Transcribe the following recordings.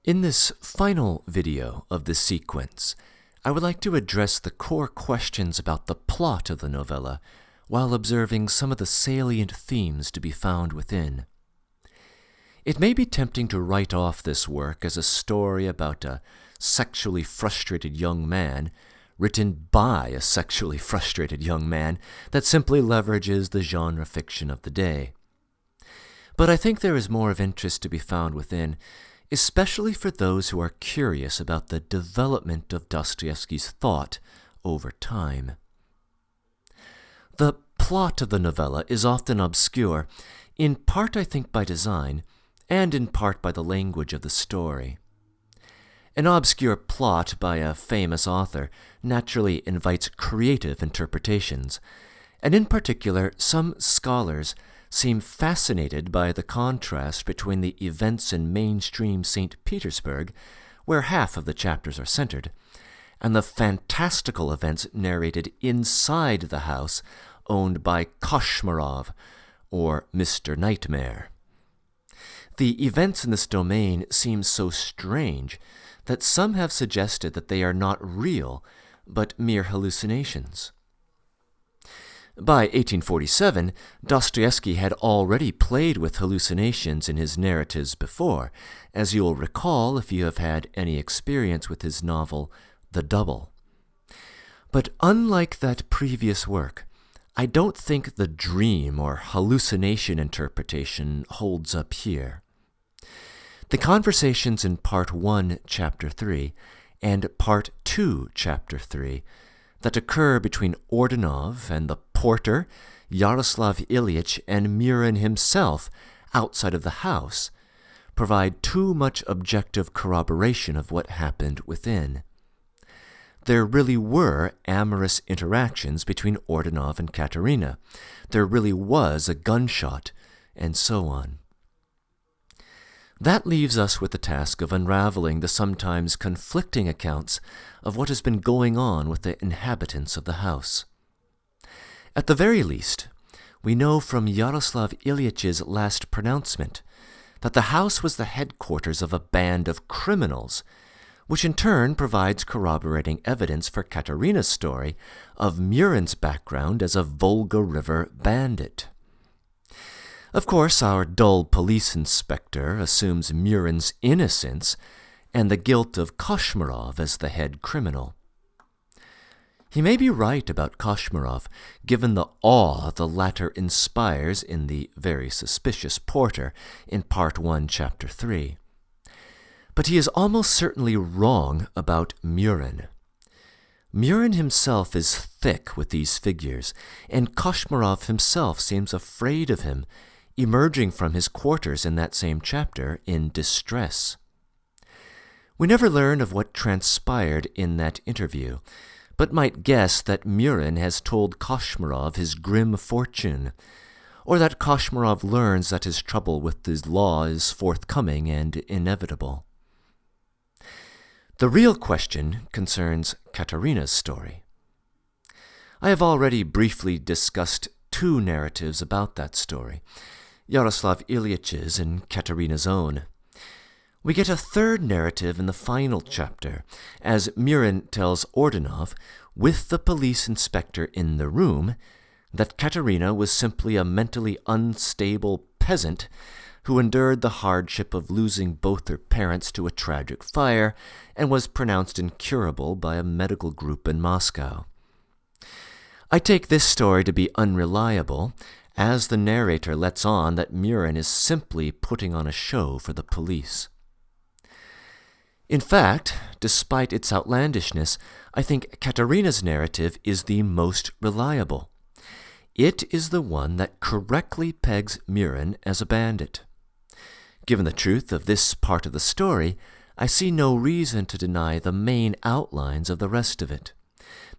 In this final video of this sequence, I would like to address the core questions about the plot of the novella while observing some of the salient themes to be found within. It may be tempting to write off this work as a story about a sexually frustrated young man written by a sexually frustrated young man that simply leverages the genre fiction of the day. But I think there is more of interest to be found within, especially for those who are curious about the development of Dostoevsky's thought over time. The plot of the novella is often obscure, in part I think by design, and in part by the language of the story. An obscure plot by a famous author naturally invites creative interpretations, and in particular some scholars seem fascinated by the contrast between the events in mainstream St. Petersburg, where half of the chapters are centered, and the fantastical events narrated inside the house owned by Koshmarov, or Mr. Nightmare. The events in this domain seem so strange that some have suggested that they are not real, but mere hallucinations. By 1847, Dostoevsky had already played with hallucinations in his narratives before, as you'll recall if you have had any experience with his novel, The Double. But unlike that previous work, I don't think the dream or hallucination interpretation holds up here. The conversations in Part 1, Chapter 3, and Part 2, Chapter 3, that occur between Ordunov and the porter, Yaroslav Ilyich, and Murin himself outside of the house, provide too much objective corroboration of what happened within. There really were amorous interactions between Ordunov and Katerina. There really was a gunshot, and so on. That leaves us with the task of unraveling the sometimes conflicting accounts of what has been going on with the inhabitants of the house. At the very least, we know from Yaroslav Ilyich's last pronouncement that the house was the headquarters of a band of criminals, which in turn provides corroborating evidence for Katerina's story of Murin's background as a Volga River bandit. Of course, our dull police inspector assumes Murin's innocence and the guilt of Koshmarov as the head criminal. He may be right about Koshmarov, given the awe the latter inspires in the very suspicious porter in Part 1, Chapter 3. But he is almost certainly wrong about Murin. Murin himself is thick with these figures, and Koshmarov himself seems afraid of him, emerging from his quarters in that same chapter in distress. We never learn of what transpired in that interview, but might guess that Murin has told Koshmarov his grim fortune, or that Koshmarov learns that his trouble with his law is forthcoming and inevitable. The real question concerns Katerina's story. I have already briefly discussed two narratives about that story, Yaroslav Ilyich's and Katerina's own. We get a third narrative in the final chapter, as Murin tells Ordunov, with the police inspector in the room, that Katerina was simply a mentally unstable peasant who endured the hardship of losing both her parents to a tragic fire and was pronounced incurable by a medical group in Moscow. I take this story to be unreliable, as the narrator lets on that Murin is simply putting on a show for the police. In fact, despite its outlandishness, I think Katerina's narrative is the most reliable. It is the one that correctly pegs Murin as a bandit. Given the truth of this part of the story, I see no reason to deny the main outlines of the rest of it,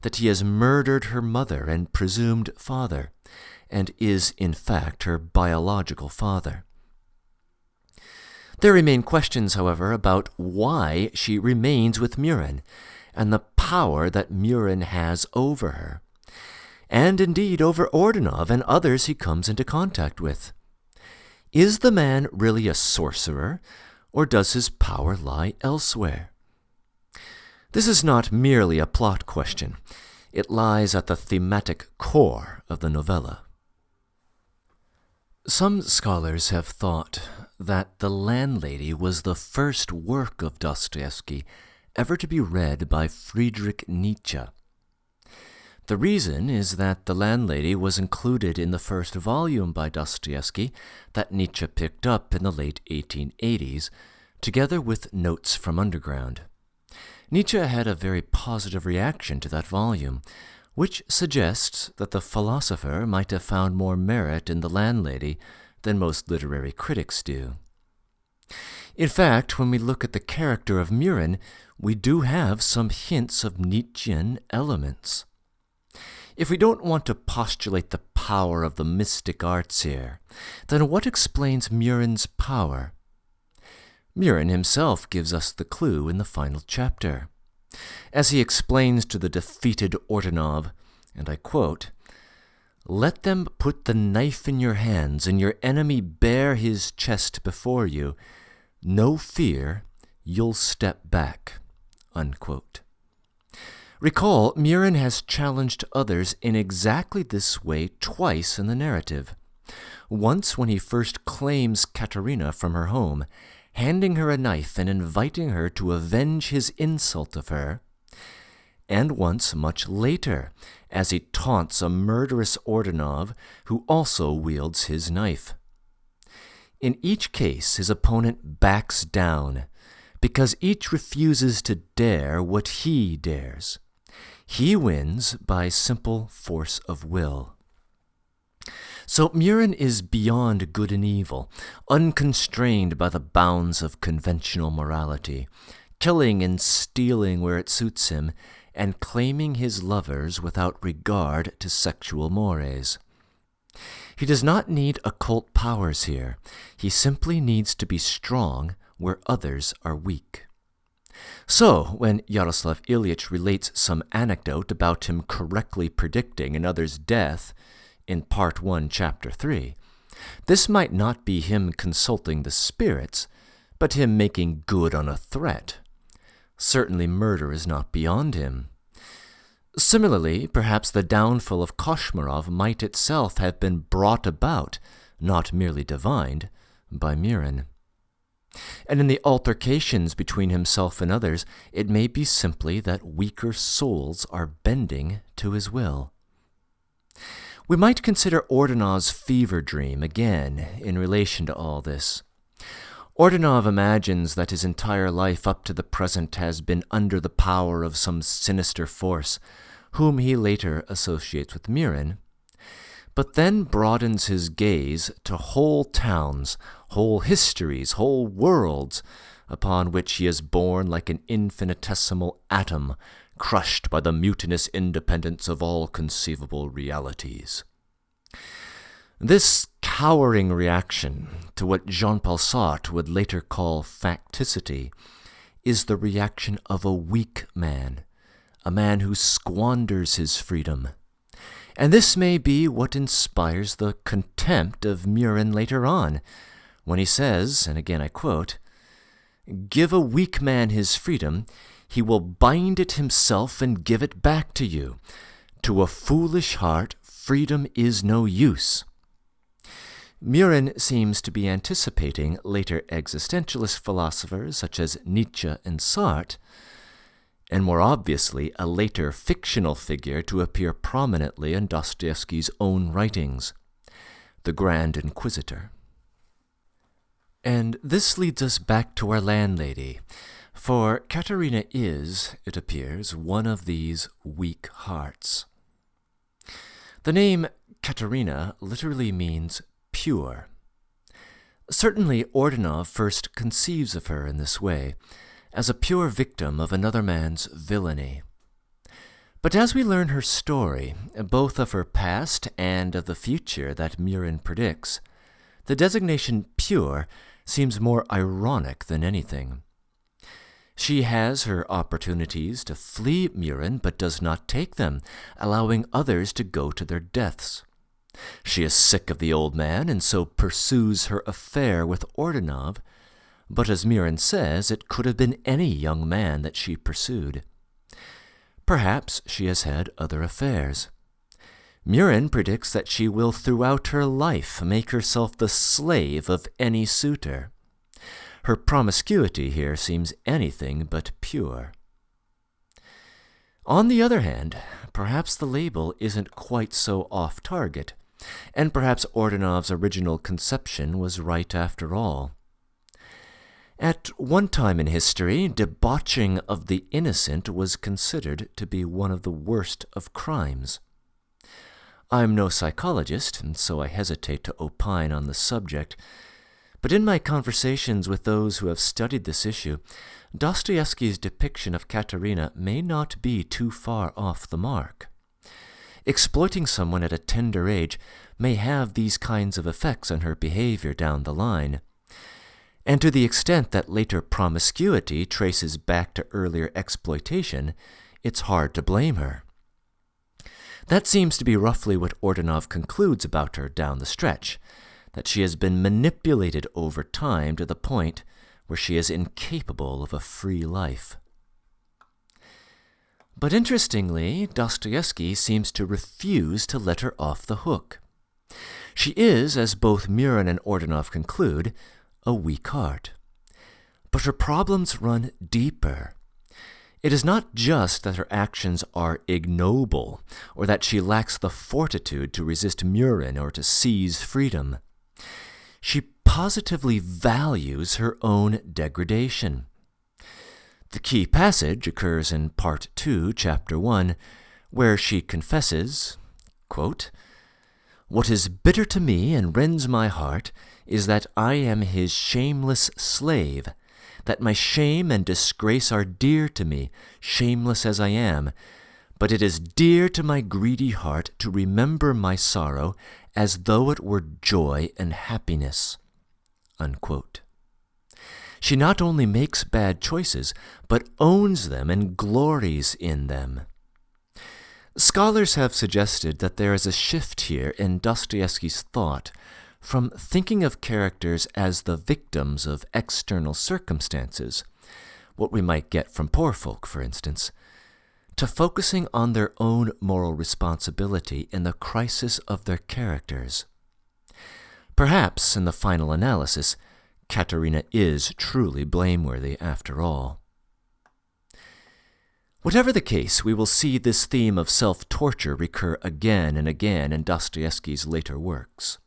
that he has murdered her mother and presumed father, and is, in fact, her biological father. There remain questions, however, about why she remains with Murin, and the power that Murin has over her, and indeed over Ordunov and others he comes into contact with. Is the man really a sorcerer, or does his power lie elsewhere? This is not merely a plot question. It lies at the thematic core of the novella. Some scholars have thought that The Landlady was the first work of Dostoevsky ever to be read by Friedrich Nietzsche. The reason is that The Landlady was included in the first volume by Dostoevsky that Nietzsche picked up in the late 1880s, together with Notes from Underground. Nietzsche had a very positive reaction to that volume, which suggests that the philosopher might have found more merit in The Landlady than most literary critics do. In fact, when we look at the character of Murin, we do have some hints of Nietzschean elements. If we don't want to postulate the power of the mystic arts here, then what explains Murin's power? Murin himself gives us the clue in the final chapter. As he explains to the defeated Ordunov, and I quote, "Let them put the knife in your hands and your enemy bare his chest before you. No fear, you'll step back." Unquote. Recall, Murin has challenged others in exactly this way twice in the narrative. Once when he first claims Katerina from her home, handing her a knife and inviting her to avenge his insult of her, and once much later, as he taunts a murderous Ordunov who also wields his knife. In each case, his opponent backs down, because each refuses to dare what he dares. He wins by simple force of will. So Murin is beyond good and evil, unconstrained by the bounds of conventional morality, killing and stealing where it suits him, and claiming his lovers without regard to sexual mores. He does not need occult powers here. He simply needs to be strong where others are weak. So, when Yaroslav Ilyich relates some anecdote about him correctly predicting another's death in Part 1, Chapter 3, this might not be him consulting the spirits, but him making good on a threat. Certainly murder is not beyond him. Similarly, perhaps the downfall of Koshmarov might itself have been brought about, not merely divined, by Murin. And in the altercations between himself and others, it may be simply that weaker souls are bending to his will. We might consider Ordunov's fever dream again in relation to all this. Ordunov imagines that his entire life up to the present has been under the power of some sinister force, whom he later associates with Murin, but then broadens his gaze to whole towns, whole histories, whole worlds, upon which he is borne like an infinitesimal atom, crushed by the mutinous independence of all conceivable realities. This cowering reaction to what Jean-Paul Sartre would later call facticity is the reaction of a weak man, a man who squanders his freedom. And this may be what inspires the contempt of Murin later on, when he says, and again I quote, "Give a weak man his freedom, he will bind it himself and give it back to you. To a foolish heart, freedom is no use." Murin seems to be anticipating later existentialist philosophers such as Nietzsche and Sartre, and more obviously a later fictional figure to appear prominently in Dostoevsky's own writings, the Grand Inquisitor. And this leads us back to our landlady, for Katerina is, it appears, one of these weak hearts. The name Katerina literally means pure. Certainly Ordunov first conceives of her in this way, as a pure victim of another man's villainy. But as we learn her story, both of her past and of the future that Murin predicts, the designation pure seems more ironic than anything. She has her opportunities to flee Murin, but does not take them, allowing others to go to their deaths. She is sick of the old man, and so pursues her affair with Ordunov, but as Murin says, it could have been any young man that she pursued. Perhaps she has had other affairs. Murin predicts that she will throughout her life make herself the slave of any suitor. Her promiscuity here seems anything but pure. On the other hand, perhaps the label isn't quite so off-target, and perhaps Ordinov's original conception was right after all. At one time in history, debauching of the innocent was considered to be one of the worst of crimes. I'm no psychologist, and so I hesitate to opine on the subject, but in my conversations with those who have studied this issue, Dostoevsky's depiction of Katerina may not be too far off the mark. Exploiting someone at a tender age may have these kinds of effects on her behavior down the line. And to the extent that later promiscuity traces back to earlier exploitation, it's hard to blame her. That seems to be roughly what Ordinov concludes about her down the stretch, that she has been manipulated over time to the point where she is incapable of a free life. But interestingly, Dostoevsky seems to refuse to let her off the hook. She is, as both Murin and Ordinov conclude, a weak heart. But her problems run deeper. It is not just that her actions are ignoble, or that she lacks the fortitude to resist Murin or to seize freedom. She positively values her own degradation. The key passage occurs in Part 2, Chapter 1, where she confesses, quote, "What is bitter to me and rends my heart is that I am his shameless slave, that my shame and disgrace are dear to me, shameless as I am, but it is dear to my greedy heart to remember my sorrow as though it were joy and happiness." Unquote. She not only makes bad choices, but owns them and glories in them. Scholars have suggested that there is a shift here in Dostoevsky's thought from thinking of characters as the victims of external circumstances, what we might get from poor folk, for instance, to focusing on their own moral responsibility in the crisis of their characters. Perhaps, in the final analysis, Katerina is truly blameworthy after all. Whatever the case, we will see this theme of self-torture recur again and again in Dostoevsky's later works.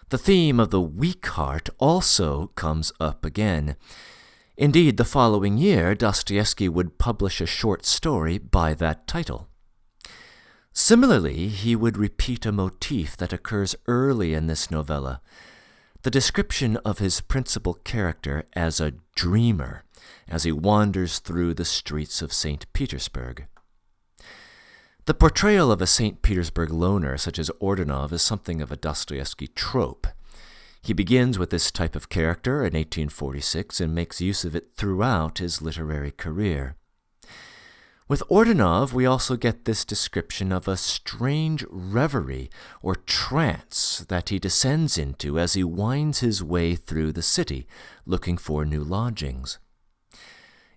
The theme of the weak heart also comes up again. Indeed, the following year, Dostoevsky would publish a short story by that title. Similarly, he would repeat a motif that occurs early in this novella, the description of his principal character as a dreamer as he wanders through the streets of St. Petersburg. The portrayal of a St. Petersburg loner such as Ordinov is something of a Dostoevsky trope. He begins with this type of character in 1846 and makes use of it throughout his literary career. With Ordinov, we also get this description of a strange reverie or trance that he descends into as he winds his way through the city, looking for new lodgings.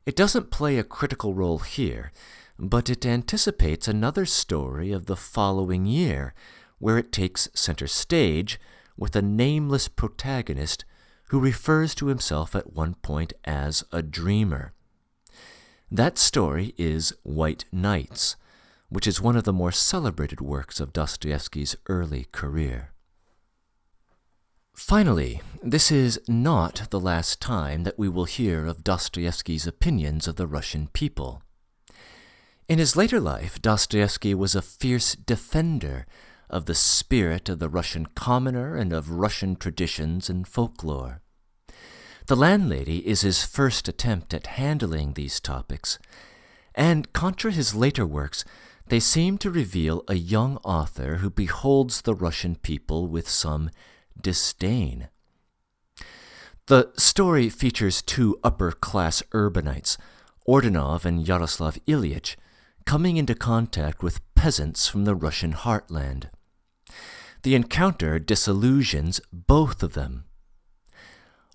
It doesn't play a critical role here, but it anticipates another story of the following year, where it takes center stage with a nameless protagonist who refers to himself at one point as a dreamer. That story is White Nights, which is one of the more celebrated works of Dostoevsky's early career. Finally, this is not the last time that we will hear of Dostoevsky's opinions of the Russian people. In his later life, Dostoevsky was a fierce defender of the spirit of the Russian commoner and of Russian traditions and folklore. The Landlady is his first attempt at handling these topics, and contra his later works, they seem to reveal a young author who beholds the Russian people with some disdain. The story features two upper-class urbanites, Ordinov and Yaroslav Ilyich, coming into contact with peasants from the Russian heartland. The encounter disillusions both of them.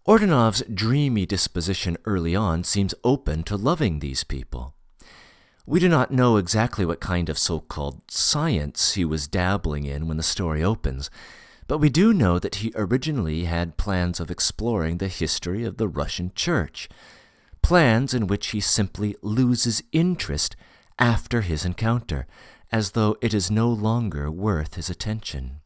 Ordonov's dreamy disposition early on seems open to loving these people. We do not know exactly what kind of so-called science he was dabbling in when the story opens, but we do know that he originally had plans of exploring the history of the Russian Church, plans in which he simply loses interest after his encounter, as though it is no longer worth his attention.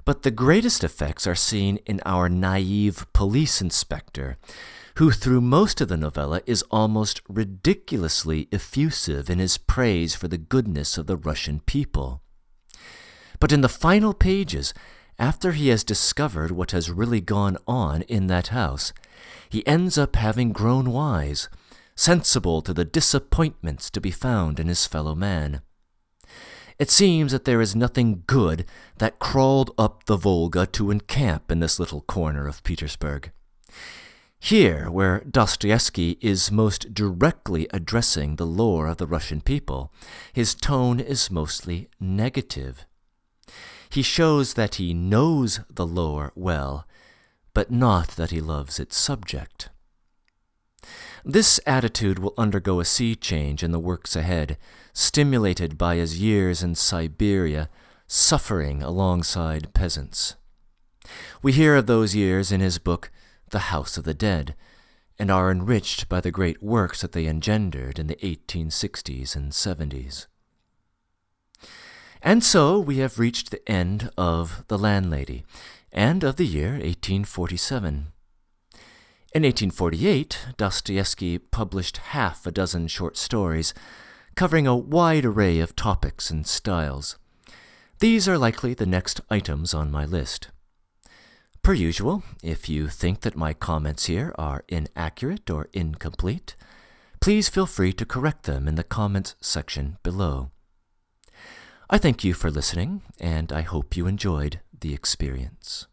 But the greatest effects are seen in our naive police inspector, who through most of the novella is almost ridiculously effusive in his praise for the goodness of the Russian people. But in the final pages, after he has discovered what has really gone on in that house, he ends up having grown wise, sensible to the disappointments to be found in his fellow man. It seems that there is nothing good that crawled up the Volga to encamp in this little corner of Petersburg. Here, where Dostoevsky is most directly addressing the lore of the Russian people, his tone is mostly negative. He shows that he knows the lore well, but not that he loves its subject. This attitude will undergo a sea change in the works ahead, stimulated by his years in Siberia, suffering alongside peasants. We hear of those years in his book, The House of the Dead, and are enriched by the great works that they engendered in the 1860s and 70s. And so we have reached the end of The Landlady, and of the year 1847. In 1848, Dostoevsky published half a dozen short stories, covering a wide array of topics and styles. These are likely the next items on my list. Per usual, if you think that my comments here are inaccurate or incomplete, please feel free to correct them in the comments section below. I thank you for listening, and I hope you enjoyed the experience.